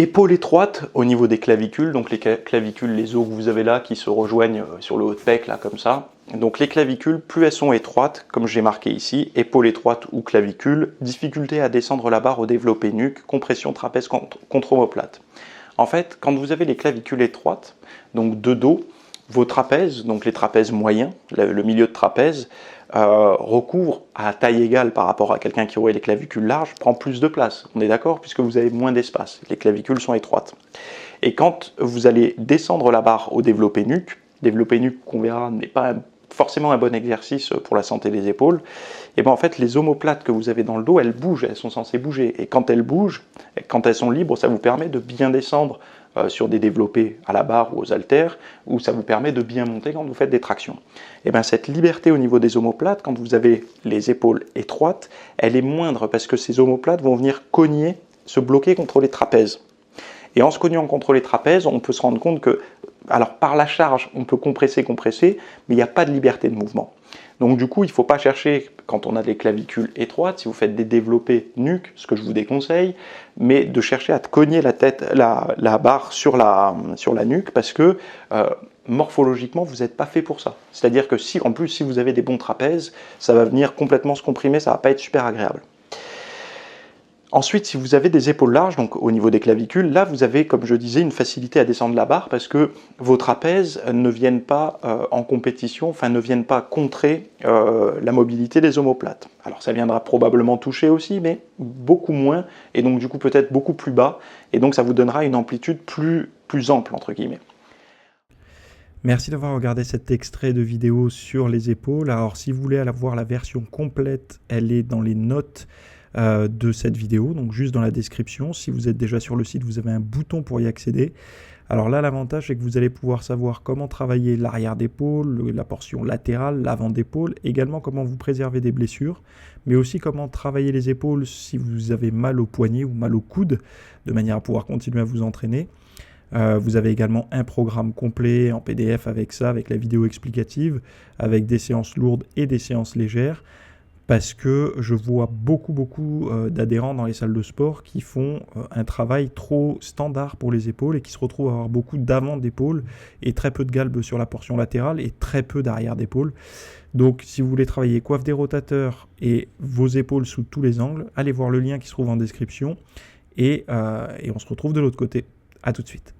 Épaules étroites au niveau des clavicules, donc les clavicules, les os que vous avez là qui se rejoignent sur le haut de pec, là comme ça. Donc les clavicules, plus elles sont étroites, comme j'ai marqué ici, épaules étroites ou clavicules, difficulté à descendre la barre au développé nuque, compression trapèze contre omoplate. En fait, quand vous avez les clavicules étroites, donc de dos, vos trapèzes, donc les trapèzes moyens, le milieu de trapèze, recouvre à taille égale par rapport à quelqu'un qui aurait les clavicules larges, prend plus de place. On est d'accord, puisque vous avez moins d'espace. Les clavicules sont étroites. Et quand vous allez descendre la barre au développé nuque qu'on verra n'est pas forcément un bon exercice pour la santé des épaules, et bien en fait les omoplates que vous avez dans le dos, elles bougent, elles sont censées bouger. Et quand elles bougent, quand elles sont libres, ça vous permet de bien descendre sur des développés à la barre ou aux haltères, ou ça vous permet de bien monter quand vous faites des tractions. Et bien cette liberté au niveau des omoplates, quand vous avez les épaules étroites, elle est moindre parce que ces omoplates vont venir cogner, se bloquer contre les trapèzes. Et en se cognant contre les trapèzes, on peut se rendre compte que, alors par la charge, on peut compresser, mais il n'y a pas de liberté de mouvement. Donc du coup, il ne faut pas chercher, quand on a des clavicules étroites, si vous faites des développés nuque, ce que je vous déconseille, mais de chercher à cogner la barre sur la nuque, parce que morphologiquement, vous n'êtes pas fait pour ça. C'est-à-dire que si vous avez des bons trapèzes, ça va venir complètement se comprimer, ça ne va pas être super agréable. Ensuite, si vous avez des épaules larges, donc au niveau des clavicules, là vous avez, comme je disais, une facilité à descendre la barre parce que vos trapèzes ne viennent pas en compétition, enfin ne viennent pas contrer la mobilité des omoplates. Alors ça viendra probablement toucher aussi, mais beaucoup moins, et donc du coup peut-être beaucoup plus bas, et donc ça vous donnera une amplitude plus ample, entre guillemets. Merci d'avoir regardé cet extrait de vidéo sur les épaules. Alors si vous voulez avoir la version complète, elle est dans les notes de cette vidéo, donc juste dans la description. Si vous êtes déjà sur le site, vous avez un bouton pour y accéder. Alors là, l'avantage, c'est que vous allez pouvoir savoir comment travailler l'arrière d'épaule, la portion latérale, l'avant d'épaule, également comment vous préserver des blessures, mais aussi comment travailler les épaules si vous avez mal au poignet ou mal au coude, de manière à pouvoir continuer à vous entraîner. Vous avez également un programme complet en PDF avec ça, avec la vidéo explicative, avec des séances lourdes et des séances légères, parce que je vois beaucoup d'adhérents dans les salles de sport qui font un travail trop standard pour les épaules et qui se retrouvent à avoir beaucoup d'avant d'épaule et très peu de galbe sur la portion latérale et très peu d'arrière d'épaule. Donc si vous voulez travailler coiffe des rotateurs et vos épaules sous tous les angles, allez voir le lien qui se trouve en description et on se retrouve de l'autre côté. À tout de suite.